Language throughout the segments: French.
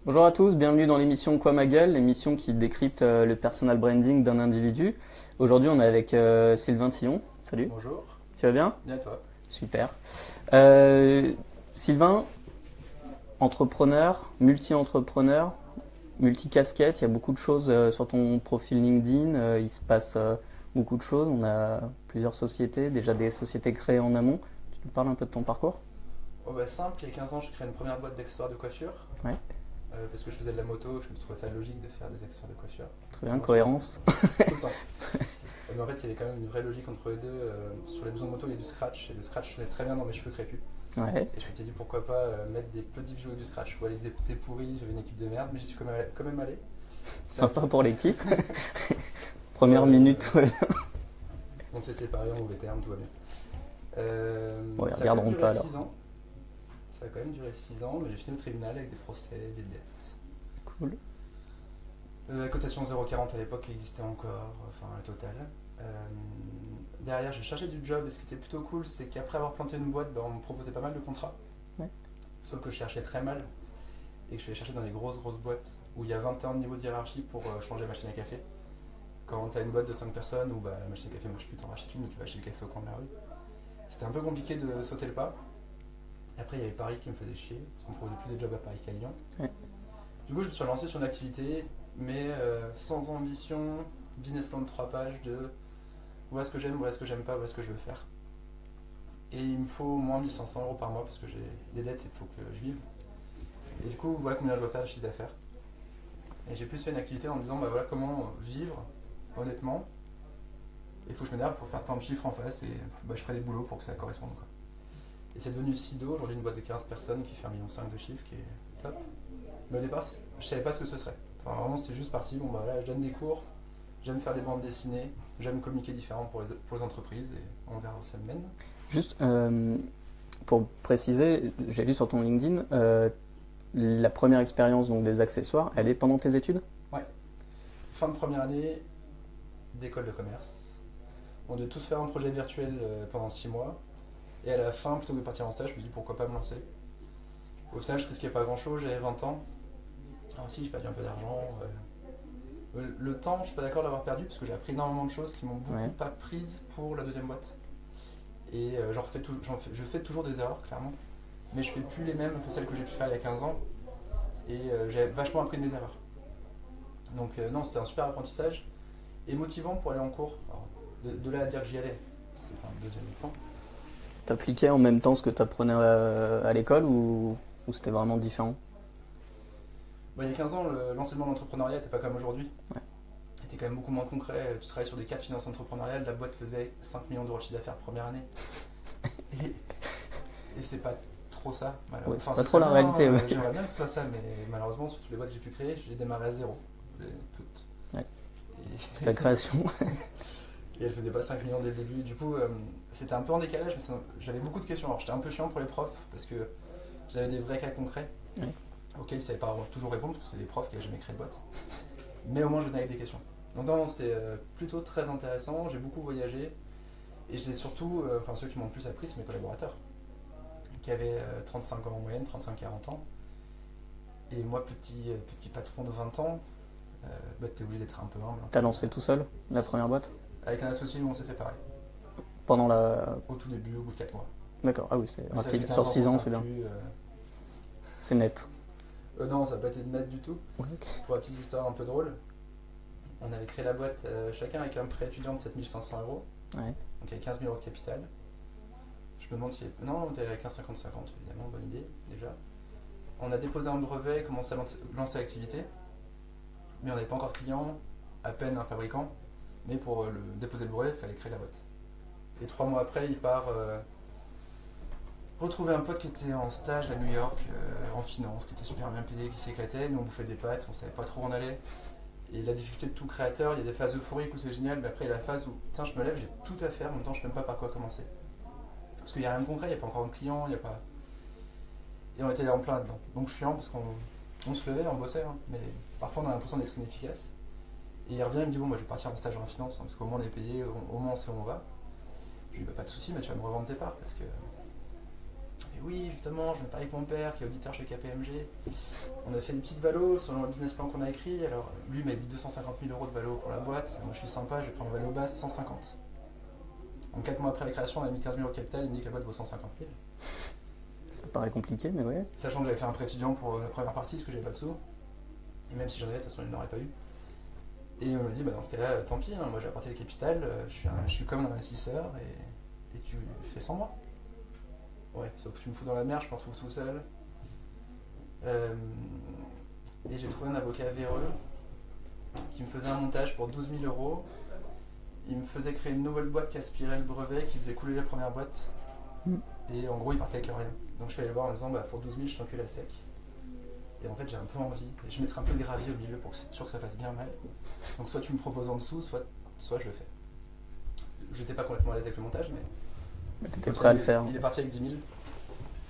Bonjour à tous, bienvenue dans l'émission Quoi ma gueule, l'émission qui décrypte le personal branding d'un individu. Aujourd'hui, on est avec Sylvain Tillon. Salut, Bonjour, tu vas bien? bien et toi? Super. Euh, Sylvain, entrepreneur, multi-entrepreneur, multi-casquette, il y a beaucoup de choses sur ton profil LinkedIn, il se passe beaucoup de choses. On a plusieurs sociétés, déjà des sociétés créées en amont. Tu nous parles un peu de ton parcours? Oh bah simple, il y a 15 ans j'ai créé une première boîte d'accessoires de coiffure Ouais, parce que je faisais de la moto, je me trouvais ça logique de faire des accessoires de coiffure. très bien, Donc, cohérence. tout le temps. Mais en fait il y avait quand même une vraie logique entre les deux. Sur les boutons de moto il y a du scratch et le scratch sonnait très bien dans mes cheveux crépus. Ouais, Et je m'étais dit pourquoi pas mettre des petits bijoux avec du scratch ou aller des pourris, j'avais une équipe de merde mais j'y suis quand même allé. sympa pour l'équipe. Ouais, Première minute, tout va bien. on s'est séparés en mauvais termes, tout va bien. Bon, ils Ça a quand même regarderont duré pas alors. 6 ans. Ça a quand même duré 6 ans, mais j'ai fini au tribunal avec des procès, des dettes. Cool. La cotation 0,40 à l'époque existait encore, enfin la totale. Euh, Derrière, j'ai cherché du job et ce qui était plutôt cool, c'est qu'après avoir planté une boîte, on me proposait pas mal de contrats. Ouais. Sauf que je cherchais très mal et que je suis allé chercher dans des grosses boîtes où il y a 21 niveaux de hiérarchie pour changer la machine à café. Quand t'as une boîte de 5 personnes où la machine à café marche plus, t'en rachètes une ou tu vas acheter le café au coin de la rue. C'était un peu compliqué de sauter le pas. Après, il y avait Paris qui me faisait chier, parce qu'on me proposait plus de jobs à Paris qu'à Lyon. Ouais. Du coup, je me suis lancé sur une activité, mais sans ambition, business plan de 3 pages de voilà ce que j'aime, voilà ce que j'aime pas, voilà ce que je veux faire. Et il me faut au moins 1 500 € par mois parce que j'ai des dettes et il faut que je vive. Et du coup, voilà combien je dois faire de chiffre d'affaires. Et j'ai plus fait une activité en me disant voilà comment vivre honnêtement. Et il faut que je m'énerve pour faire tant de chiffres en face et je ferai des boulots pour que ça corresponde, quoi. Et c'est devenu Sido, aujourd'hui une boîte de 15 personnes qui fait 1,5 million de chiffres, qui est top. Mais au départ, je savais pas ce que ce serait. Enfin, vraiment, c'était juste parti. Bon, bah là, je donne des cours, j'aime faire des bandes dessinées, j'aime communiquer différemment pour les entreprises et on verra où ça me mène. Juste pour préciser, j'ai lu sur ton LinkedIn, la première expérience donc des accessoires, elle est pendant tes études? Ouais. Fin de première année d'école de commerce. On devait tous faire un projet virtuel pendant 6 mois. Et à la fin, plutôt que de partir en stage, je me dis pourquoi pas me lancer. Au final, je risquais pas grand chose, j'avais 20 ans. Alors si, j'ai perdu un peu d'argent. Le temps, je suis pas d'accord d'avoir perdu parce que j'ai appris énormément de choses qui m'ont beaucoup Ouais. pas prise pour la deuxième boîte. Et je fais toujours des erreurs, clairement. Mais je fais plus les mêmes que celles que j'ai pu faire il y a 15 ans. Et j'ai vachement appris de mes erreurs. Donc non, c'était un super apprentissage et motivant pour aller en cours. Alors, de là à dire que j'y allais, c'est un deuxième point. T'appliquais en même temps ce que t'apprenais à l'école ou c'était vraiment différent? Bon, il y a 15 ans, l'enseignement de l'entrepreneuriat n'était pas comme aujourd'hui. Ouais. Était quand même beaucoup moins concret. Tu travaillais sur des cas de finance entrepreneuriale, la boîte faisait 5 millions d'euros de chiffre d'affaires première année. Et, et c'est pas trop ça, Ouais, malheureusement. c'est Enfin, pas ça trop serait la bien, réalité. Ouais. j'aimerais bien que ce soit ça, mais malheureusement, sur toutes les boîtes que j'ai pu créer, j'ai démarré à zéro. Toutes. Ouais. C'est Et, la création. et elles faisaient pas 5 millions dès le début. Du coup, c'était un peu en décalage, mais j'avais beaucoup de questions. Alors, j'étais un peu chiant pour les profs parce que j'avais des vrais cas concrets Ouais. auxquels ils ne savaient pas toujours répondre parce que c'est des profs qui n'avaient jamais créé de boîte. Mais au moins, je venais avec des questions. Donc, non, c'était plutôt très intéressant. J'ai beaucoup voyagé et j'ai surtout, ceux qui m'ont le plus appris, c'est mes collaborateurs qui avaient 35 ans en moyenne, 35-40 ans. Et moi, petit patron de 20 ans, t'es obligé d'être un peu humble. T'as lancé tout seul la première boîte? Avec un associé, on s'est séparés. Pendant la. Au tout début, au bout de 4 mois. D'accord, ah oui, c'est Mais ça fait rapide. 15 Sur 6 qu'on ans, se c'est bien. parle plus, C'est net. non, ça n'a pas été de net du tout. Ouais, ok. Pour la petite histoire un peu drôle, on avait créé la boîte chacun avec un prêt étudiant de 7 500 €. Ouais. Donc il y avait 15 000 € de capital. Je me demande si. Non, on était avec un 50-50, évidemment, bonne idée déjà. On a déposé un brevet, commencé à lancer l'activité, mais on n'avait pas encore de clients, à peine un fabricant. Mais pour déposer le brevet, il fallait créer la boîte. Et 3 mois après, il part retrouver un pote qui était en stage à New York, en finance, qui était super bien payé, qui s'éclatait. Nous, on bouffait des pâtes, on savait pas trop où on allait. Et la difficulté de tout créateur, il y a des phases euphoriques où c'est génial, mais après il y a la phase où putain, je me lève, j'ai tout à faire, en même temps je ne sais même pas par quoi commencer. Parce qu'il n'y a rien de concret, il n'y a pas encore de clients, il n'y a pas. Et on était en plein là-dedans. Donc je suis chiant parce qu'on se levait, on bossait, hein, mais parfois on a l'impression d'être inefficace. Et il revient, il me dit bon, moi je vais partir en stage en finance, hein, parce qu'au moins on est payé, au moins on sait où on va. Je lui dis bah, pas de soucis, mais tu vas me revendre tes parts parce que. Et oui, justement, je me parlais avec mon père qui est auditeur chez KPMG. On a fait des petites valos selon le business plan qu'on a écrit. Alors lui m'a dit 250 000 euros de valo pour la boîte. Moi je suis sympa, je vais prendre le valo basse 150. En 4 mois après la création, on a mis 15 000 euros de capital, il me dit que la boîte vaut 150 000. Ça paraît compliqué, mais ouais. Sachant que j'avais fait un prêt étudiant pour la première partie parce que j'avais pas de sous. Et même si j'en avais, de toute façon, il n'aurait pas eu. Et on m'a dit, bah, dans ce cas-là, tant pis, hein, moi j'ai apporté le capital, je suis comme un investisseur et tu fais sans moi. Ouais, sauf que tu me fous dans la merde, je me retrouve tout seul. Et j'ai trouvé un avocat véreux qui me faisait un montage pour 12 000 euros. Il me faisait créer une nouvelle boîte qui aspirait le brevet, qui faisait couler la première boîte. Et en gros, il partait avec rien. Donc je suis allé le voir en disant, bah, pour 12 000, je t'encule à sec. Et en fait, j'ai un peu envie. Et je mettrai un peu de gravier au milieu pour que c'est sûr que ça fasse bien mal. Donc soit tu me proposes en dessous, soit je le fais. J'étais pas complètement à l'aise avec le montage, mais t'étais prêt à le faire. Il est parti avec 10 000.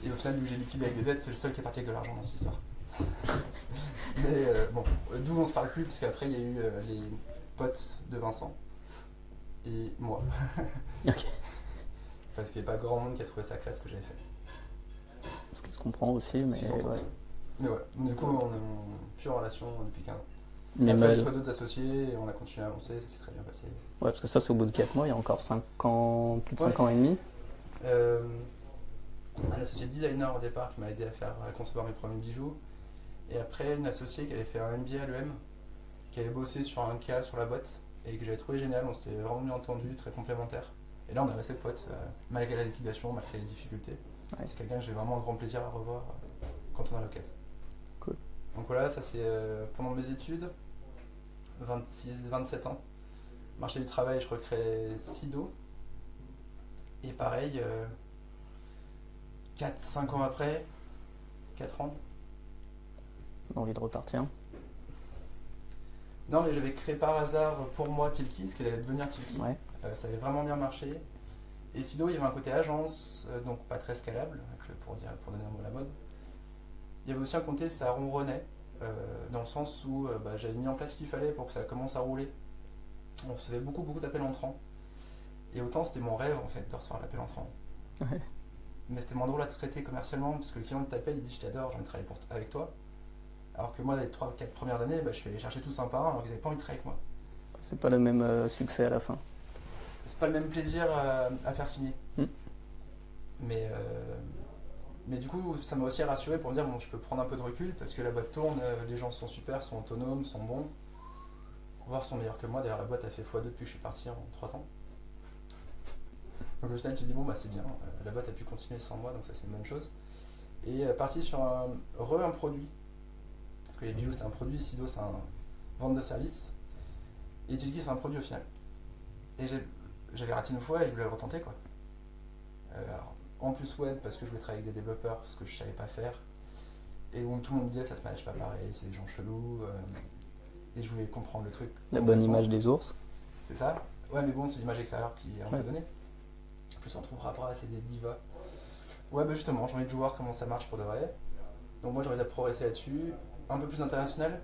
Et au final, vu que j'ai liquidé avec des dettes, c'est le seul qui est parti avec de l'argent dans cette histoire. Mais bon, d'où on se parle plus, parce qu'après, il y a eu les potes de Vincent et moi. Ok. Parce qu'il n'y a pas grand monde qui a trouvé ça classe ce que j'avais fait. Ce qui se comprend aussi, mais ouais. Mais ouais, du coup, on est en pure relation depuis 15 ans. Mais après, j'ai trouvé d'autres associés et on a continué à avancer, ça s'est très bien passé. Ouais, parce que ça, c'est au bout de 4 mois, il y a encore 5 ans, plus de 5 ans et demi. Un associé designer au départ qui m'a aidé à concevoir mes premiers bijoux. Et après, une associée qui avait fait un MBA à l'EM, qui avait bossé sur un cas sur la boîte et que j'avais trouvé génial. On s'était vraiment bien entendu, très complémentaires. Et là, on est resté potes, malgré la liquidation, malgré les difficultés. Ouais. C'est quelqu'un que j'ai vraiment un grand plaisir à revoir quand on a l'occasion. Cool. Donc voilà, ça c'est pendant mes études, 26-27 ans. Marché du travail, je recrée Sido. Et pareil, 4-5 ans après, 4 ans. Envie de repartir? Non, mais j'avais créé par hasard pour moi Tilki, ce qui allait devenir Tilki. Ouais. Ça avait vraiment bien marché. Et Sido, il y avait un côté agence, donc pas très scalable, pour donner un mot à la mode. Il y avait aussi un côté, ça ronronnait, dans le sens où j'avais mis en place ce qu'il fallait pour que ça commence à rouler. On recevait beaucoup d'appels entrants. Et autant c'était mon rêve en fait de recevoir l'appel entrant. Ouais. Mais c'était moins drôle à traiter commercialement parce que le client t'appelle, il dit je t'adore, j'ai envie de travailler avec toi. Alors que moi, les 3-4 premières années, je suis allé chercher tous un par un alors qu'ils n'avaient pas envie de travailler avec moi. C'est pas le même succès à la fin. C'est pas le même plaisir à faire signer. Mais du coup, ça m'a aussi rassuré pour me dire bon, je peux prendre un peu de recul parce que la boîte tourne, les gens sont super, sont autonomes, sont bons, voire sont meilleurs que moi. D'ailleurs, la boîte a fait x2 depuis que je suis parti en 3 ans. Donc au final, tu te dis bon, c'est bien, la boîte a pu continuer sans moi, donc ça c'est une bonne chose. Et parti sur un produit. Parce que les bijoux c'est un produit, Sido c'est un vente de service. Et Tilki c'est un produit au final. Et j'avais raté une fois et je voulais le retenter quoi. Alors, en plus web parce que je voulais travailler avec des développeurs, parce que je savais pas faire. Et où tout le monde me disait ça se manage pas pareil, c'est des gens chelous. Et je voulais comprendre le truc. La bonne image des ours. C'est ça. Ouais mais bon c'est l'image extérieure qui est un peu donnée. En plus on trouvera pas c'est des divas. Ouais justement j'ai envie de voir comment ça marche pour de vrai. Donc moi j'ai envie de progresser là-dessus. Un peu plus international.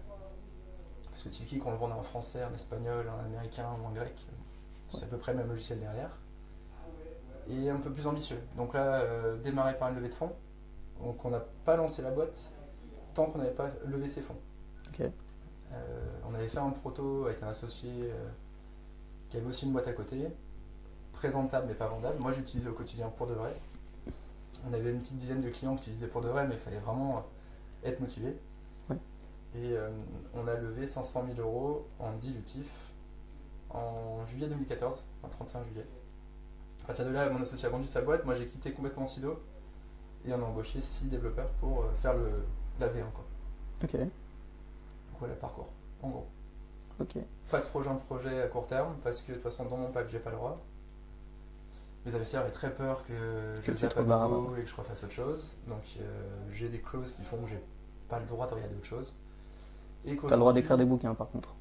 Parce que Tilki qu'on le vend en français, en espagnol, en américain ou en grec, c'est à peu près le même logiciel derrière. Et un peu plus ambitieux. Donc là, démarrer par une levée de fonds. Donc on n'a pas lancé la boîte tant qu'on n'avait pas levé ses fonds. Okay. On avait fait un proto avec un associé qui avait aussi une boîte à côté, présentable mais pas vendable. Moi j'utilisais au quotidien pour de vrai. On avait une petite dizaine de clients qui utilisaient pour de vrai, mais il fallait vraiment être motivé. Ouais. Et on a levé 500 000 euros en dilutif en juillet 2014, enfin 31 juillet. À partir de là, mon associé a vendu sa boîte, moi j'ai quitté complètement Sido et on a embauché 6 développeurs pour faire la V1 quoi. Ok. Donc voilà le parcours, en gros. Ok. Pas de projet à court terme parce que de toute façon dans mon pack j'ai pas le droit. Mes investisseurs avaient très peur que je ne fasse pas de nouveau et que je refasse autre chose. Donc j'ai des clauses qui font que j'ai pas le droit de regarder autre chose. T'as le droit d'écrire des bouquins par contre.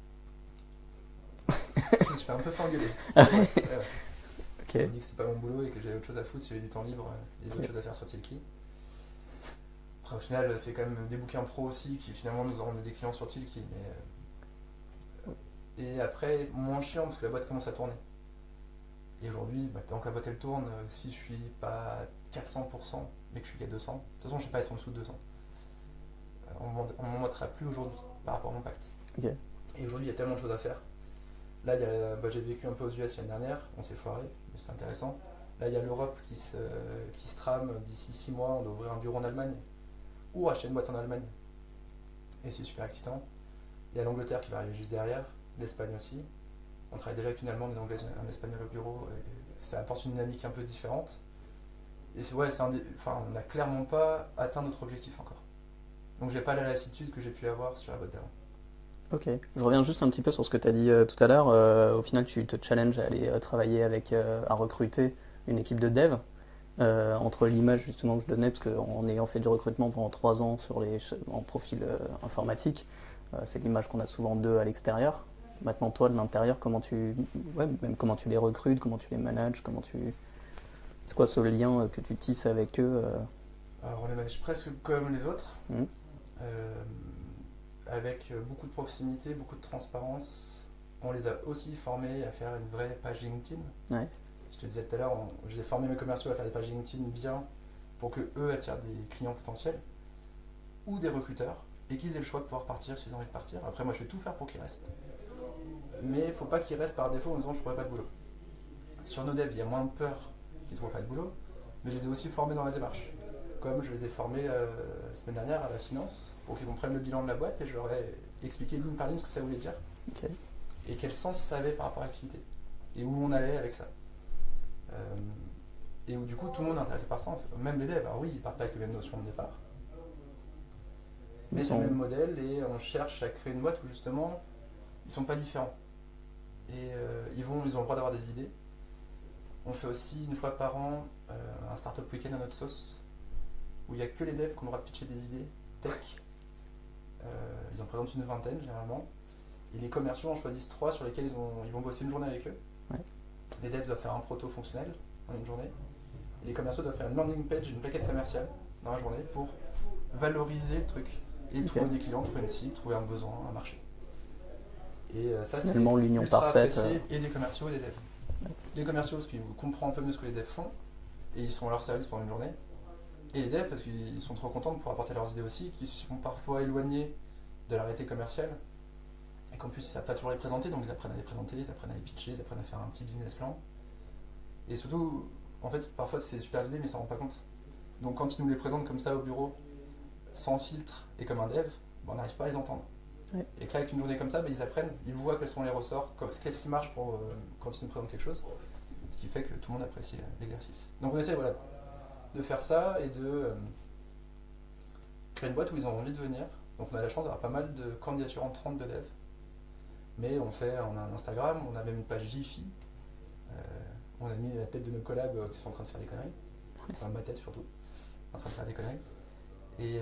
Je me suis fait un peu engueuler. Okay. On me dit que c'est pas mon boulot et que j'avais autre chose à foutre si j'avais du temps libre et d'autres choses à faire sur Tilki. Après au final c'est quand même des bouquins pro aussi qui finalement nous ont ramené des clients sur Tilki. Et après moins chiant parce que la boîte commence à tourner. Et aujourd'hui, tant que la boîte elle tourne, si je suis pas à 400%, mais que je suis qu'à 200, de toute façon je ne vais pas être en dessous de 200. On ne m'en mettra plus aujourd'hui par rapport à mon pacte. Ok. Et aujourd'hui il y a tellement de choses à faire. Là j'ai vécu un peu aux US l'année dernière, on s'est foiré, mais c'était intéressant. Là il y a l'Europe qui se trame, d'ici 6 mois on doit ouvrir un bureau en Allemagne ou racheter une boîte en Allemagne. Et c'est super excitant. Il y a l'Angleterre qui va arriver juste derrière, l'Espagne aussi. On travaille déjà avec une Allemande, une Anglaise, un Espagnol au bureau. Et ça apporte une dynamique un peu différente. Et on n'a clairement pas atteint notre objectif encore. Donc j'ai pas la lassitude que j'ai pu avoir sur la boîte d'avant. Ok, je reviens juste un petit peu sur ce que tu as dit tout à l'heure. Au final, tu te challenges à aller travailler à recruter une équipe de dev. Entre l'image justement que je donnais, parce qu'en ayant fait du recrutement pendant 3 ans en profil informatique, c'est l'image qu'on a souvent d'eux à l'extérieur. Maintenant, toi, de l'intérieur, comment tu les recrutes, comment tu les manages, c'est quoi ce lien que tu tisses avec eux Alors on les manage presque comme les autres, Mhm. avec beaucoup de proximité, beaucoup de transparence. On les a aussi formés à faire une vraie page LinkedIn. Ouais. Je te disais tout à l'heure, j'ai formé mes commerciaux à faire des pages LinkedIn bien pour que eux attirent des clients potentiels ou des recruteurs et qu'ils aient le choix de pouvoir partir s'ils ont envie de partir. Après, moi je vais tout faire pour qu'ils restent. Mais il ne faut pas qu'ils restent par défaut en disant je ne trouverai pas de boulot. Sur nos devs, il y a moins de peur qu'ils ne trouvent pas de boulot, mais je les ai aussi formés dans la démarche. Comme je les ai formés la semaine dernière à la finance pour qu'ils comprennent le bilan de la boîte et je leur ai expliqué ligne par ligne ce que ça voulait dire Ok. et quel sens ça avait par rapport à l'activité et où on allait avec ça. Et où du coup tout le monde est intéressé par ça, en fait. Même les devs. Alors oui, ils partent pas avec les mêmes notions de départ, mais c'est le même modèle et on cherche à créer une boîte où justement ils sont pas différents et ils ont le droit d'avoir des idées. On fait aussi une fois par an un startup week-end à notre sauce où il n'y a que les devs qui ont le droit de pitcher des idées tech. Ils en présentent une vingtaine généralement et les commerciaux en choisissent 3 sur lesquels ils vont bosser une journée avec eux. Ouais. Les devs doivent faire un proto fonctionnel en une journée et les commerciaux doivent faire une landing page, une plaquette commerciale dans la journée pour valoriser le truc et trouver des clients, trouver une cible, trouver un besoin, un marché. Et ça c'est l'union ultra parfaite. apprécié et des commerciaux et des devs. Les commerciaux parce qu'ils comprennent un peu mieux ce que les devs font et ils sont à leur service pendant une journée. Et les devs parce qu'ils sont trop contents de pouvoir apporter leurs idées aussi, qui sont parfois éloignés de l'arrêté commercial et qu'en plus ils ne savent pas toujours les présenter, donc ils apprennent à les présenter, ils apprennent à les pitcher, ils apprennent à faire un petit business plan. Et surtout, en fait, parfois c'est des super idées mais ils s'en rendent pas compte. Donc quand ils nous les présentent comme ça au bureau, sans filtre et comme un dev, on n'arrive pas à les entendre. Ouais. Et que là, avec une journée comme ça, ils apprennent, ils voient quels sont les ressorts, qu'est-ce qui marche pour quand ils nous présentent quelque chose, ce qui fait que tout le monde apprécie l'exercice. Donc on essaie de faire ça et de créer une boîte où ils ont envie de venir. Donc on a la chance d'avoir pas mal de candidatures entrantes de dev. Mais on a un Instagram, on a même une page Jiffy. On a mis la tête de nos collabs qui sont en train de faire des conneries. Enfin ma tête surtout, en train de faire des conneries. Et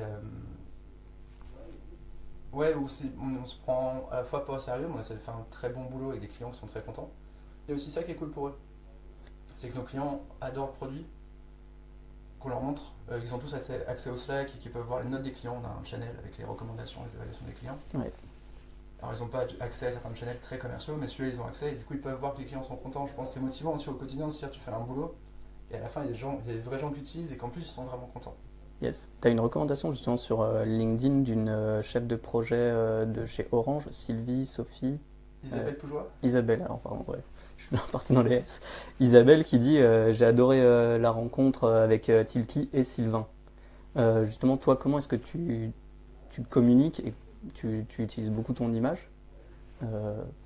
ouais, où on se prend à la fois pas au sérieux, mais on essaie de faire un très bon boulot avec des clients qui sont très contents. Il y a aussi ça qui est cool pour eux. C'est que nos clients adorent le produit, qu'on leur montre, qu'ils ont tous accès au Slack et qu'ils peuvent voir les notes des clients. On a un channel avec les recommandations, les évaluations des clients. Ouais. Alors ils n'ont pas accès à certains channels très commerciaux, mais celui-là ils ont accès et du coup ils peuvent voir que les clients sont contents. Je pense que c'est motivant aussi au quotidien de se dire tu fais un boulot et à la fin il y a des vrais gens qui l'utilisent et qu'en plus ils sont vraiment contents. Yes. Tu as une recommandation justement sur LinkedIn d'une chef de projet de chez Orange, Sylvie, Sophie Isabelle Poujoie. Isabelle, alors pardon, ouais. Je suis parti dans les S. Isabelle qui dit j'ai adoré la rencontre avec Tilki et Sylvain. Justement, toi, comment est-ce que tu communiques et tu utilises beaucoup ton image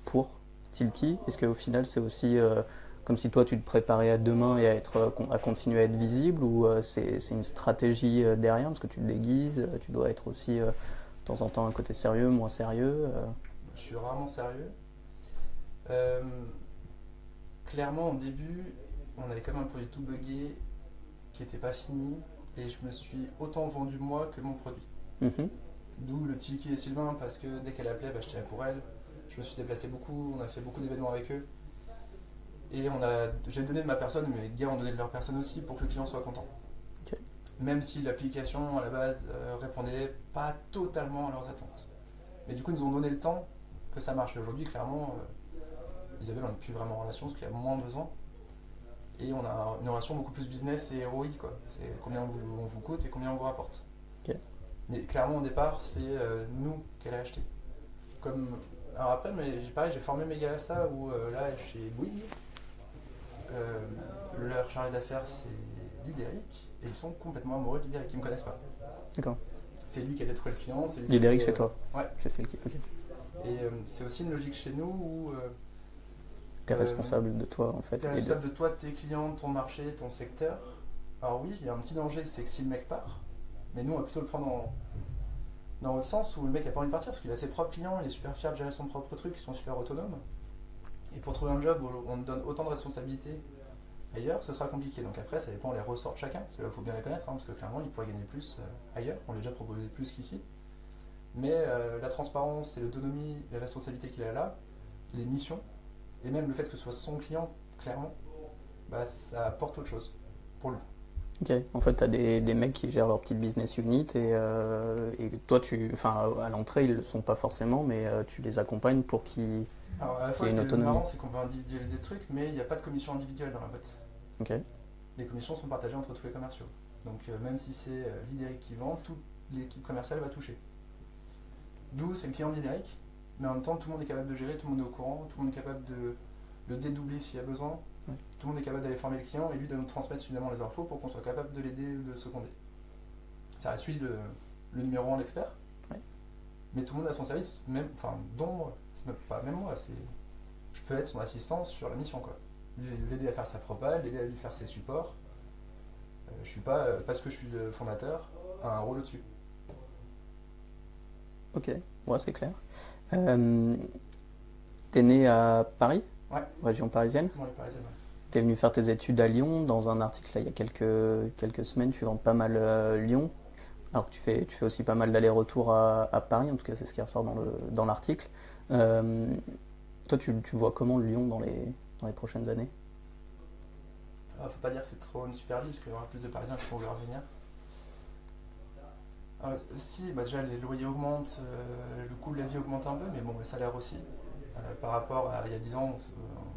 pour Tilki? Est-ce qu'au final, c'est aussi comme si toi, tu te préparais à demain et à continuer à être visible ou c'est une stratégie derrière parce que tu te déguises, tu dois être aussi de temps en temps un côté sérieux, moins sérieux Je suis rarement sérieux. Clairement, au début, on avait quand même un produit tout buggé qui n'était pas fini et je me suis autant vendu moi que mon produit. Mm-hmm. D'où le Tilki et Sylvain parce que dès qu'elle appelait, je tirais pour elle. Je me suis déplacé beaucoup, on a fait beaucoup d'événements avec eux. Et j'ai donné de ma personne, mais les gars ont donné de leur personne aussi pour que le client soit content. Okay. Même si l'application à la base répondait pas totalement à leurs attentes. Mais du coup, ils nous ont donné le temps que ça marche. Et aujourd'hui, clairement, Isabelle, on n'est plus vraiment en relation parce qu'il y a moins besoin. Et on a une relation beaucoup plus business et ROI, quoi. C'est combien on vous coûte et combien on vous rapporte. Ok. Mais clairement, au départ, c'est nous qu'elle a acheté. Alors après, mais pareil, j'ai formé mes gars à ça, où là, chez Bouygues, leur chargé d'affaires, c'est Lidéric, et ils sont complètement amoureux de Lidéric, ils me connaissent pas. D'accord. C'est lui qui a trouvé le client, c'est lui qui Lidéric a chez toi. Ouais. Chez Silky. Ok. Et c'est aussi une logique chez nous où T'es responsable de toi en fait. tu es responsable de toi, de tes clients, de ton marché, de ton secteur. Alors oui, il y a un petit danger, c'est que si le mec part, mais nous on va plutôt le prendre dans l'autre sens où le mec a pas envie de partir parce qu'il a ses propres clients, il est super fier de gérer son propre truc, ils sont super autonomes. Et pour trouver un job où on te donne autant de responsabilités ailleurs, ce sera compliqué. Donc après, ça dépend les ressorts de chacun, c'est là qu'il faut bien les connaître, parce que clairement, il pourrait gagner plus ailleurs, on lui a déjà proposé plus qu'ici. Mais la transparence et l'autonomie, les responsabilités qu'il a là, les missions, et même le fait que ce soit son client, clairement, bah, ça apporte autre chose pour lui. Ok, en fait, tu as des mecs qui gèrent leur petite business unit et toi, à l'entrée, ils ne le sont pas forcément, mais tu les accompagnes pour qu'ils Alors à la fois, aient ce une qui est autonomie. marrant, c'est qu'on va individualiser le truc, mais il n'y a pas de commission individuelle dans la boîte. Ok, Les commissions sont partagées entre tous les commerciaux. Donc même si c'est Lidéric qui vend, toute l'équipe commerciale va toucher. D'où c'est le client de Lidéric, mais en même temps, tout le monde est capable de gérer, tout le monde est au courant, tout le monde est capable de le dédoubler s'il y a besoin. Ouais. Tout le monde est capable d'aller former le client et lui de nous transmettre suffisamment les infos pour qu'on soit capable de l'aider ou de le seconder. Ça reste lui le numéro 1 l'expert, ouais. mais tout le monde a son service, même, enfin, dont moi. C'est même pas même moi, je peux être son assistant sur la mission, quoi. L'aider à faire sa propale, l'aider à lui faire ses supports. Je suis pas, parce que je suis le fondateur, à un rôle au-dessus. ok, ouais, c'est clair. T'es né à Paris, Ouais, région parisienne. moi les parisiens, ouais. T'es venu faire tes études à Lyon. Dans un article là, il y a quelques semaines, tu vantes pas mal Lyon. Alors que tu fais aussi pas mal d'allers-retours à Paris, en tout cas c'est ce qui ressort dans l'article. Euh, Toi, tu vois comment Lyon dans les prochaines années? Faut pas dire que c'est trop une super ville, parce qu'il y aura plus de Parisiens qui vont vouloir venir. Si, bah déjà les loyers augmentent, le coût de la vie augmente un peu, mais bon, le salaire aussi. Par rapport à il y a 10 ans,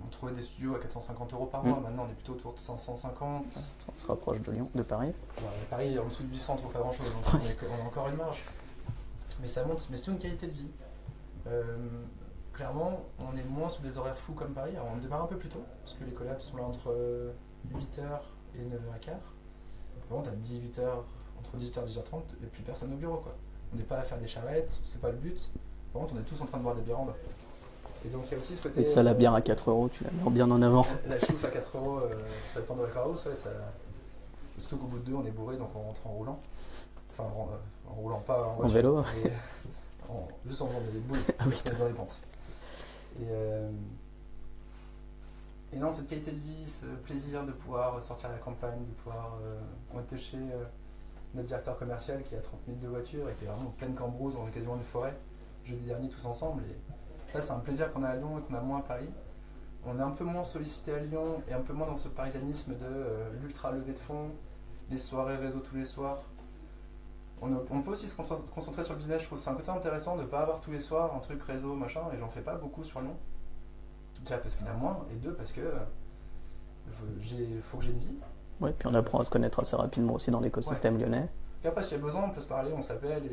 on trouvait des studios à 450 € par mois, maintenant on est plutôt autour de 550. On se rapproche de Lyon, de Paris. Ouais, Paris, en dessous de 800, on trouve pas grand chose, donc on a encore une marge. Mais ça monte, mais c'est une qualité de vie. Clairement, on est moins sur des horaires fous comme Paris. Alors, on démarre un peu plus tôt, parce que les collabs sont là entre 8h et 9h15. Par contre, à 18h, entre 18h et 18h30, et plus personne au bureau, quoi. On n'est pas à faire des charrettes, c'est pas le but. Par contre, on est tous en train de boire des bières en bas. Et donc, il y a aussi ce côté. Et ça, la bière à 4 euros, tu la mets bien en avant. La chouffe à 4 € sur les Pandora Caros, ouais, ça. Surtout qu'au bout de 2, on est bourré, donc on rentre en roulant. Enfin, en roulant pas en voiture. En vélo. Mais juste en faisant des boules, Ah oui, parce qu'on est dans les pentes. Et non, cette qualité de vie, ce plaisir de pouvoir sortir à la campagne, de pouvoir. On était chez notre directeur commercial qui a 30 minutes de voiture et qui est vraiment en pleine cambrousse dans quasiment une forêt, jeudi dernier tous ensemble. Et ça, c'est un plaisir qu'on a à Lyon et qu'on a moins à Paris. On est un peu moins sollicité à Lyon et un peu moins dans ce parisianisme de l'ultra levée de fond, les soirées réseau tous les soirs. On peut aussi se concentrer sur le business. Je trouve que c'est un côté intéressant de ne pas avoir tous les soirs un truc réseau, machin, et j'en fais pas beaucoup sur Lyon. Déjà parce qu'il y en a moins, et deux parce que faut que j'ai une vie. Ouais, puis on apprend à se connaître assez rapidement aussi dans l'écosystème lyonnais. Et après, s'il y a besoin, on peut se parler, on s'appelle.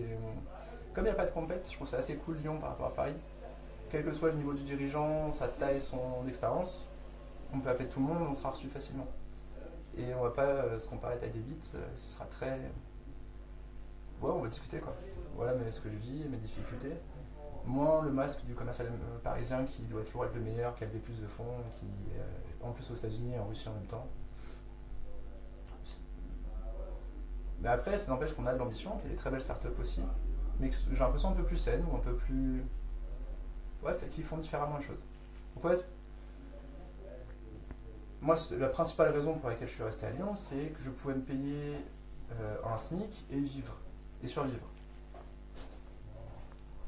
Comme il n'y a pas de compète, je trouve ça assez cool Lyon par rapport à Paris. Quel que soit le niveau du dirigeant, sa taille, son expérience, on peut appeler tout le monde, on sera reçu facilement. Et on va pas se comparer à taille des bits, ce sera très. Ouais, on va discuter, quoi. Voilà ce que je vis, mes difficultés. Moins le masque du commercial parisien qui doit toujours être le meilleur, qui a levé plus de fonds, qui en plus aux États-Unis et en Russie en même temps. Mais après, ça n'empêche qu'on a de l'ambition, qu'il y a des très belles startups aussi, mais que j'ai l'impression un peu plus saines ou un peu plus. Ouais, qui font différemment les choses. Pourquoi moi, la principale raison pour laquelle je suis resté à Lyon, c'est que je pouvais me payer un SMIC et vivre, et survivre.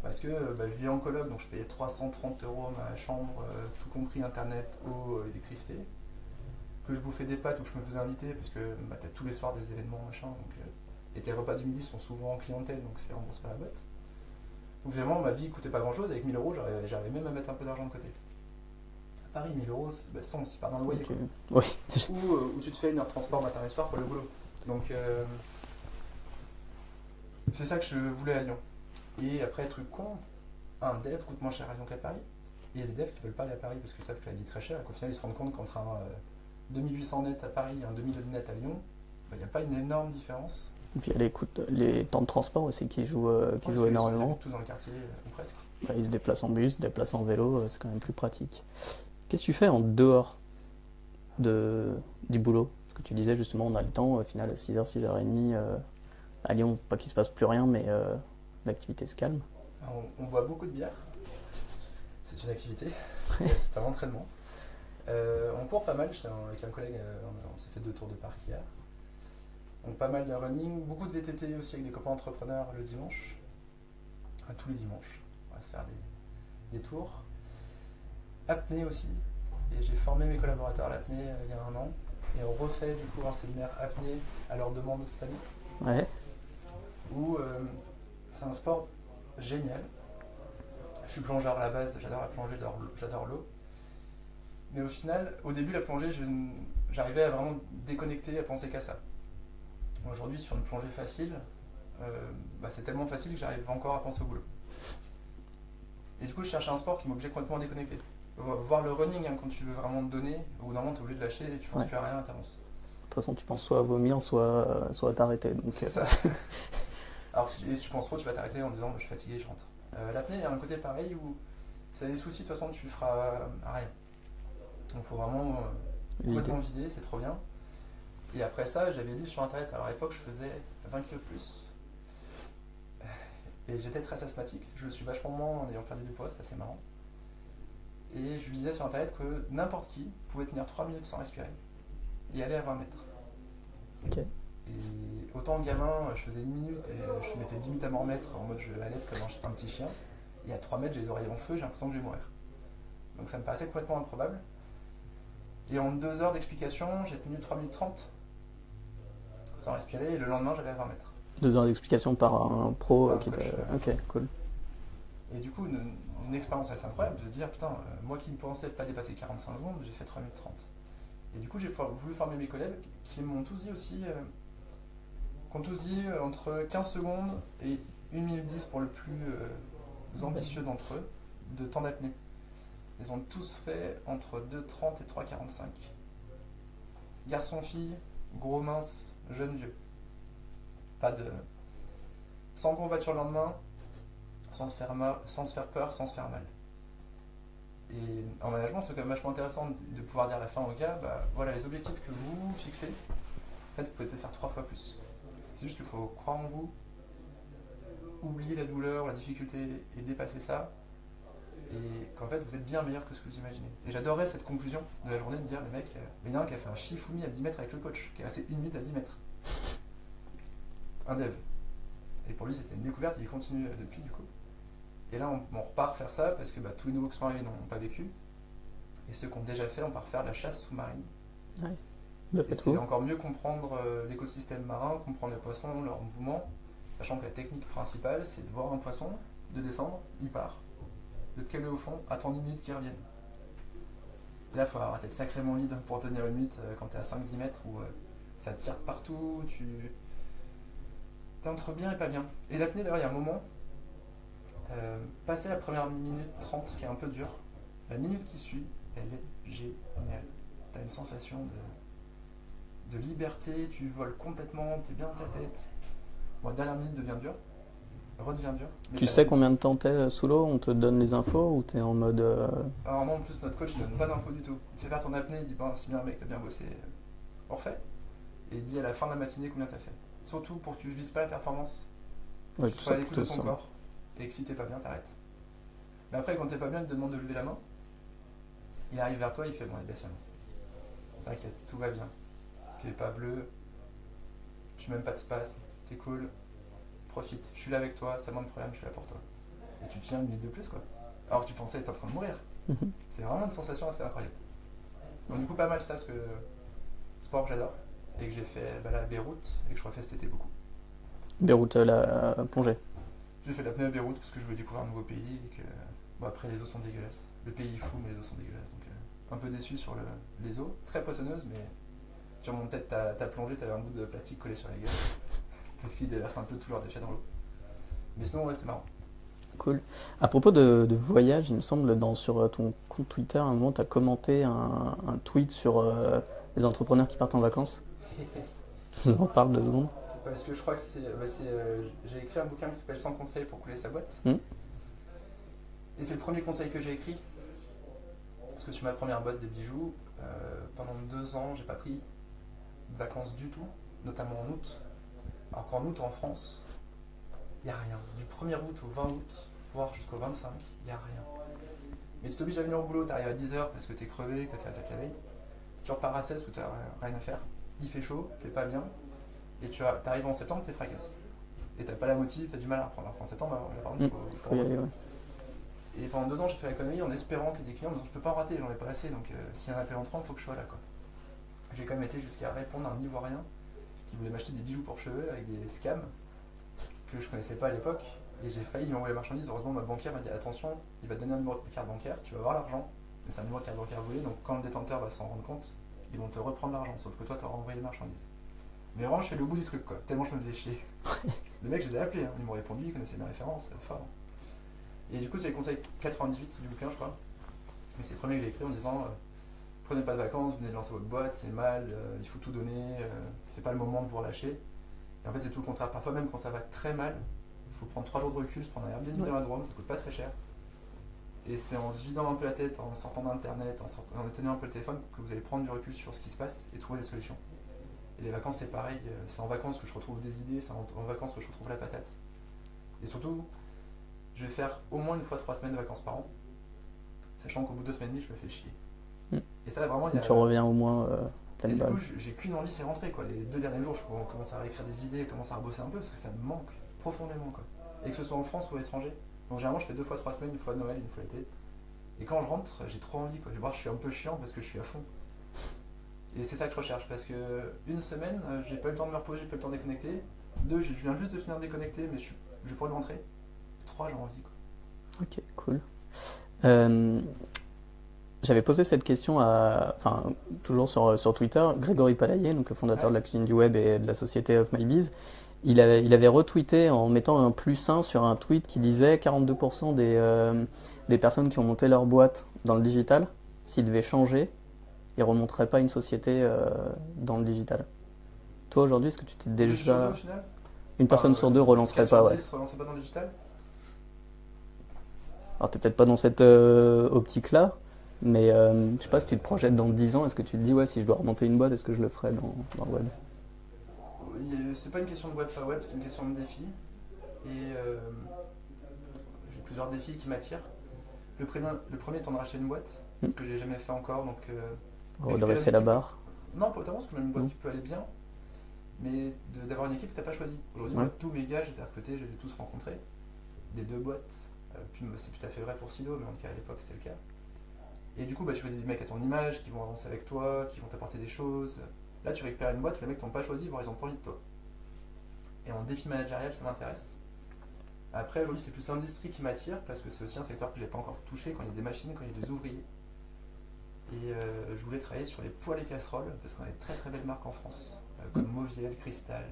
Parce que je vivais en coloc, donc je payais 330 € ma chambre, tout compris internet, eau, électricité. Que je bouffais des pâtes ou que je me faisais inviter, parce que t'as tous les soirs des événements, machin. Donc, et tes repas du midi sont souvent en clientèle, donc c'est remboursé par la boîte. Donc finalement, ma vie coûtait pas grand chose, avec 1000 € j'arrivais même à mettre un peu d'argent de côté. Paris, 1000 euros, bah, sans si part dans le loyer. Ok. Quoi. Oui. Ou tu te fais une heure de transport matin et soir pour le boulot. Donc, c'est ça que je voulais à Lyon. Et après, truc con, un dev coûte moins cher à Lyon qu'à Paris. Et il y a des devs qui ne veulent pas aller à Paris parce qu'ils savent que la vie est très chère et qu'au final, ils se rendent compte qu'entre un 2800 net à Paris et un 2000 net à Lyon, il n'y a pas une énorme différence. Et puis il y a les temps de transport aussi qui jouent énormément. Tous dans le quartier, ou presque. Bah, ils se déplacent en bus, se déplacent en vélo, c'est quand même plus pratique. Qu'est-ce que tu fais en dehors du boulot? Parce que tu disais justement, on a le temps, au final, à 6h, 6h30, à Lyon, pas qu'il se passe plus rien, mais l'activité se calme. Alors, on boit beaucoup de bière. C'est une activité, c'est un entraînement. On court pas mal, j'étais avec un collègue, on s'est fait 2 tours de parc hier. Donc pas mal de running, beaucoup de VTT aussi avec des copains entrepreneurs le dimanche. Enfin, tous les dimanches, on va se faire des tours. Apnée aussi, et j'ai formé mes collaborateurs à l'apnée il y a 1 an. Et on refait du coup un séminaire apnée à leur demande cette année. Ouais. Où c'est un sport génial. Je suis plongeur à la base, j'adore la plongée, j'adore l'eau. Mais au final, au début, la plongée, j'arrivais à vraiment déconnecter, à penser qu'à ça. Aujourd'hui, sur une plongée facile, c'est tellement facile que j'arrive encore à penser au boulot. Et du coup, je cherchais un sport qui m'obligeait complètement à déconnecter. Voir le running, quand tu veux vraiment te donner, au bout d'un moment, tu es obligé de lâcher, tu penses plus à rien, tu avances. De toute façon, tu penses soit à vomir, soit à t'arrêter. Donc, c'est ça. Alors, si tu penses trop, tu vas t'arrêter en disant je suis fatigué, je rentre. L'apnée, il y a un côté pareil où si tu as des soucis, de toute façon, tu feras rien. Donc, il faut vraiment complètement vider, c'est trop bien. Et après ça, j'avais lu sur internet, alors à l'époque, je faisais 20 kg de plus. Et j'étais très asthmatique, je le suis vachement moins en ayant perdu du poids, c'est assez marrant. Et je lisais sur internet que n'importe qui pouvait tenir 3 minutes sans respirer et aller à 20 mètres. Okay. Et autant gamin, je faisais 1 minute et je mettais 10 minutes à m'en remettre en mode je allais comme un petit chien. Et à 3 mètres, j'ai les oreilles en feu, j'ai l'impression que je vais mourir. Donc ça me paraissait complètement improbable. Et en 2 heures d'explication, j'ai tenu 3 minutes 30 sans respirer et le lendemain, j'allais à 20 mètres. 2 heures d'explication par un pro qui t'a... Ok, cool. Et du coup, une expérience assez incroyable de se dire, putain, moi qui ne pensais pas dépasser 45 secondes, j'ai fait 3 minutes 30. Et du coup, j'ai voulu former mes collègues qui m'ont tous dit aussi, entre 15 secondes et 1 minute 10 pour le plus ambitieux d'entre eux, de temps d'apnée. Ils ont tous fait entre 2,30 et 3,45. Garçon, fille, gros, mince, jeune, vieux. Pas de... Sans courbature le lendemain, sans se faire peur, sans se faire mal. Et en management, c'est quand même vachement intéressant de pouvoir dire à la fin au gars, voilà les objectifs que vous fixez, en fait, vous pouvez peut-être faire 3 fois plus. C'est juste qu'il faut croire en vous, oublier la douleur, la difficulté et dépasser ça. Et qu'en fait, vous êtes bien meilleur que ce que vous imaginez. Et j'adorais cette conclusion de la journée de dire, les mecs, il y en a un qui a fait un Shifumi à 10 mètres avec le coach, qui est resté 1 minute à 10 mètres. Un dev. Et pour lui, c'était une découverte, il continue depuis du coup. Et là, on repart faire ça parce que tous les nouveaux qui sont arrivés n'ont pas vécu. Et ceux qui ont déjà fait, on part faire la chasse sous-marine. Ouais. Et c'est encore mieux comprendre l'écosystème marin, comprendre les poissons, leurs mouvements, sachant que la technique principale, c'est de voir un poisson, de descendre, il part, de te caler au fond, attendre 1 minute qu'il revienne. Et là, il faut avoir la tête sacrément vide pour tenir 1 minute quand tu es à 5-10 mètres où ça tire partout, t'es entre bien et pas bien. Et l'apnée, d'ailleurs, il y a un moment, passer la première minute 30, qui est un peu dur, la minute qui suit, elle est géniale. T'as une sensation de liberté, tu voles complètement, t'es bien dans ta tête. Bon, la dernière minute redevient dur. Tu sais combien de temps t'es sous l'eau? On te donne les infos ou t'es en mode... Alors non, en plus, notre coach, il donne pas d'infos du tout. Il fait faire ton apnée, il dit, c'est bien mec, t'as bien bossé, on refait. Et il dit à la fin de la matinée combien t'as fait. Surtout pour que tu vises pas la performance, que tu sois à l'écoute de ton corps. Et que si t'es pas bien, t'arrêtes. Mais après, quand t'es pas bien, il te demande de lever la main. Il arrive vers toi, il fait, bon, allez, baisse la main. T'inquiète, tout va bien. T'es pas bleu, tu n'as même pas de spasme, t'es cool, profite. Je suis là avec toi, ça moins de problème, je suis là pour toi. Et tu tiens 1 minute de plus, quoi. Alors que tu pensais être en train de mourir. C'est vraiment une sensation assez incroyable. Donc du coup, pas mal ça, ce sport que j'adore. Et que j'ai fait à Beyrouth et que je refais cet été beaucoup. Beyrouth, la plongée. J'ai fait l'apnée à Beyrouth parce que je voulais découvrir un nouveau pays et que après les eaux sont dégueulasses. Le pays est fou mais les eaux sont dégueulasses donc un peu déçu sur les eaux. Très poissonneuse, mais tu remontes peut-être ta plongée, t'avais un bout de plastique collé sur la gueule. Parce qu'ils déversent un peu tous leurs déchets dans l'eau. Mais sinon, ouais, c'est marrant. Cool. À propos de voyage, il me semble, sur ton compte Twitter, à un moment, tu as commenté un tweet sur les entrepreneurs qui partent en vacances. Tu nous en parles 2 secondes. Parce que je crois que j'ai écrit un bouquin qui s'appelle 100 conseils pour couler sa boîte. Et c'est le premier conseil que j'ai écrit. Parce que sur ma première boîte de bijoux, pendant 2 ans, j'ai pas pris de vacances du tout, notamment en août. Alors qu'en août, en France, il n'y a rien. Du 1er août au 20 août, voire jusqu'au 25, il n'y a rien. Mais tu t'obliges à venir au boulot, tu arrives à 10h parce que tu es crevé, que tu as fait la fête la veille. Tu repars à 16 où tu n'as rien à faire. Il fait chaud, t'es pas bien. Et tu arrives en septembre, t'es fracasse. Et t'as pas la motive, t'as du mal à reprendre. Alors qu'en septembre, là, par contre, il faut y aller, ouais. Et pendant 2 ans, j'ai fait la connerie en espérant qu'il y ait des clients, en me disant je peux pas en rater, j'en ai pas assez, donc s'il y a un appel entrant, il faut que je sois là, quoi. J'ai quand même été jusqu'à répondre à un Ivoirien qui voulait m'acheter des bijoux pour cheveux avec des scams que je connaissais pas à l'époque. Et j'ai failli lui envoyer la marchandise. Heureusement, ma banquière m'a dit attention, il va te donner un numéro de carte bancaire, tu vas avoir l'argent, mais c'est un numéro de carte bancaire volé, donc quand le détenteur va s'en rendre compte, ils vont te reprendre l'argent, sauf que toi, tu auras envoyé les marchandises. Mais vraiment, je suis allé au bout du truc, quoi, tellement je me faisais chier. Le mec, je les ai appelés, hein. Ils m'ont répondu, ils connaissaient mes références, fort. Et du coup, c'est le conseil 98 du bouquin, je crois. Mais c'est le premier que j'ai écrit en disant prenez pas de vacances, venez de lancer votre boîte, c'est mal, il faut tout donner, c'est pas le moment de vous relâcher. Et en fait, c'est tout le contraire. Parfois, même quand ça va très mal, il faut prendre 3 jours de recul, se prendre un Airbnb dans la Drôme, ça coûte pas très cher. Et c'est en se vidant un peu la tête, en sortant d'internet, en éteignant un peu le téléphone, que vous allez prendre du recul sur ce qui se passe et trouver des solutions. Et les vacances, c'est pareil, c'est en vacances que je retrouve des idées, c'est en vacances que je retrouve la patate. Et surtout, je vais faire au moins une fois 3 semaines de vacances par an, sachant qu'au bout de 2 semaines et demie, je me fais chier. Et ça, vraiment, il y a... Tu reviens au moins pleine balle. Et du coup, j'ai qu'une envie, c'est rentrer, quoi. Les 2 derniers jours, je commence à réécrire des idées, commence à rebosser un peu, parce que ça me manque profondément, quoi. Et que ce soit en France ou à l'étranger. Donc généralement, je fais 2 fois 3 semaines, une fois Noël, une fois l'été. Et quand je rentre, j'ai trop envie, quoi. Je vais voir, je suis un peu chiant parce que je suis à fond. Et c'est ça que je recherche, parce que une semaine, j'ai pas eu le temps de me reposer, j'ai pas eu le temps de déconnecter. 2, je viens juste de finir de déconnecter, mais je pourrais rentrer. 3, j'ai envie, quoi. Ok, cool. J'avais posé cette question toujours sur Twitter, Grégory Palayer, donc le fondateur de la cuisine du web et de la société Up My Biz. Il avait retweeté en mettant un +1 sur un tweet qui disait 42% des personnes qui ont monté leur boîte dans le digital, s'ils devaient changer, ils ne remonteraient pas une société dans le digital. Toi aujourd'hui, est-ce que tu t'es déjà... Au final Une personne sur 2 ne relancerait pas, ouais. Relancerait pas dans le digital. Alors t'es peut-être pas dans cette optique-là, mais je sais pas, si tu te projettes dans 10 ans, est-ce que tu te dis ouais, si je dois remonter une boîte, est-ce que je le ferais dans le web? C'est pas une question de web pas web, c'est une question de défi. Et j'ai plusieurs défis qui m'attirent. Le premier étant de racheter une boîte, ce que j'ai jamais fait encore, donc redresser la barre. Non, pas autant, parce que même une boîte qui peut aller bien, mais d'avoir une équipe que t'as pas choisie. Aujourd'hui, moi, tous mes gars, je les ai recrutés, je les ai tous rencontrés, des 2 boîtes. Puis c'est tout à fait vrai pour Silo, mais en tout cas à l'époque c'était le cas. Et du coup, tu choisis des mecs à ton image, qui vont avancer avec toi, qui vont t'apporter des choses. Là, tu récupères une boîte où les mecs t'ont pas choisi, voire ils ont pas envie de toi. Et en défi managérial, ça m'intéresse. Après, aujourd'hui, c'est plus l'industrie qui m'attire, parce que c'est aussi un secteur que j'ai pas encore touché, quand il y a des machines, quand il y a des ouvriers. Et je voulais travailler sur les poêles et casseroles, parce qu'on a des très très belles marques en France, comme Moviel, Cristal,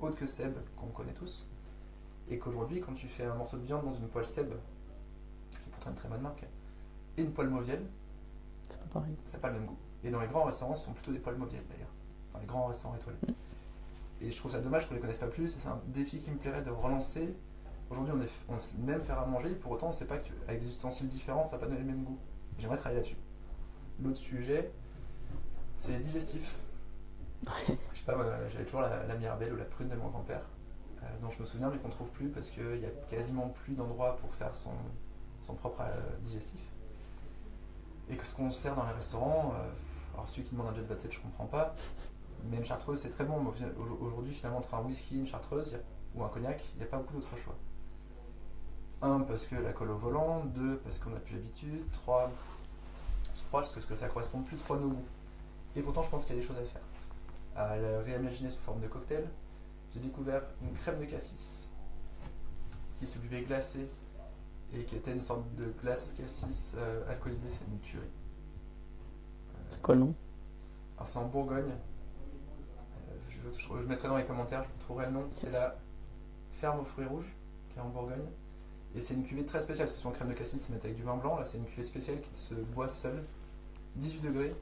autres que Seb, qu'on connaît tous. Et qu'aujourd'hui, quand tu fais un morceau de viande dans une poêle Seb, qui est pourtant une très bonne marque, et une poêle Moviel, c'est pas pareil. Ça n'a pas le même goût. Et dans les grands restaurants, ce sont plutôt des poêles Moviel d'ailleurs. Dans les grands restaurants étoilés. Et je trouve ça dommage qu'on les connaisse pas plus, et c'est un défi qui me plairait de relancer. Aujourd'hui, on aime faire à manger, pour autant, on ne sait pas qu'avec des ustensiles différents, ça va pas donner le même goût. J'aimerais travailler là-dessus. L'autre sujet, c'est les digestifs. Je sais pas, j'avais toujours la Mirabelle ou la prune de mon grand-père, dont je me souviens mais qu'on trouve plus parce qu'il n'y a quasiment plus d'endroits pour faire son propre digestif. Et que ce qu'on sert dans les restaurants, alors celui qui demande un jet de 27 je comprends pas, mais une chartreuse c'est très bon. Aujourd'hui finalement entre un whisky, une chartreuse ou un cognac, il n'y a pas beaucoup d'autres choix. 1 parce que la colle au volant, 2 parce qu'on n'a plus l'habitude, 3 parce que ça correspond plus trop à nos goûts. Et pourtant je pense qu'il y a des choses à faire. À la réimaginer sous forme de cocktail, j'ai découvert une crème de cassis qui se buvait glacée et qui était une sorte de glace cassis alcoolisée, c'est une tuerie. C'est quoi le nom? Alors c'est en Bourgogne. Je mettrai dans les commentaires, je vous trouverai le nom. C'est la Ferme aux fruits rouges, qui est en Bourgogne. Et c'est une cuvée très spéciale, parce que sur une crème de cassis, c'est mettre avec du vin blanc. Là, c'est une cuvée spéciale qui se boit seule. 18 degrés.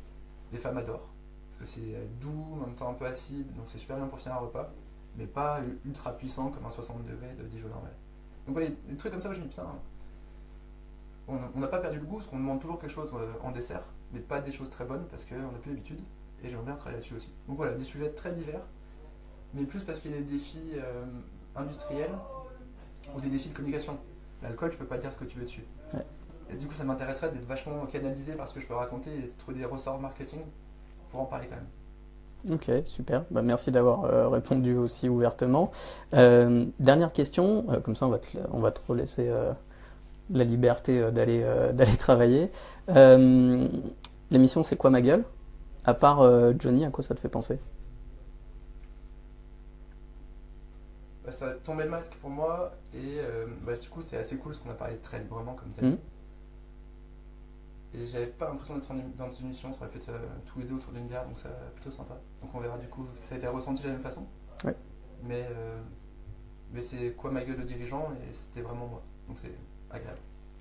Les femmes adorent. Parce que c'est doux, en même temps un peu acide, donc c'est super bien pour finir un repas. Mais pas ultra puissant comme un 60 degrés de Dijon normal. Donc voilà, des trucs comme ça où je me dis putain, on n'a pas perdu le goût, parce qu'on demande toujours quelque chose en dessert, mais pas des choses très bonnes parce qu'on n'a plus l'habitude. Et j'aimerais bien travailler là-dessus aussi. Donc voilà, des sujets très divers, mais plus parce qu'il y a des défis industriels ou des défis de communication. L'alcool, tu peux pas dire ce que tu veux dessus. Ouais. Et du coup, ça m'intéresserait d'être vachement canalisé par ce que je peux raconter et de trouver des ressorts marketing pour en parler quand même. Ok, super. Bah, merci d'avoir répondu aussi ouvertement. Dernière question, comme ça on va te relaisser la liberté d'aller travailler. L'émission C'est quoi ma gueule? À part Johnny, à quoi ça te fait penser? Bah, ça a tombé le masque pour moi et du coup, c'est assez cool parce qu'on a parlé très librement, comme tu as Hmm. dit. Et j'avais pas l'impression d'être dans une émission, ça aurait pu être tous les deux autour d'une bière, donc ça plutôt sympa. Donc on verra du coup si ça a été ressenti de la même façon. Ouais. Mais c'est quoi ma gueule de dirigeant et c'était vraiment moi. Donc c'est agréable.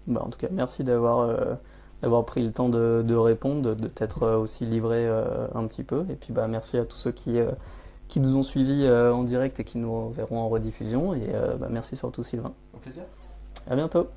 Bah, en tout cas, merci d'avoir pris le temps de répondre, de t'être aussi livré un petit peu. Et puis bah, merci à tous ceux qui nous ont suivis en direct et qui nous verront en rediffusion. Et bah, merci surtout Sylvain. Au plaisir. À bientôt.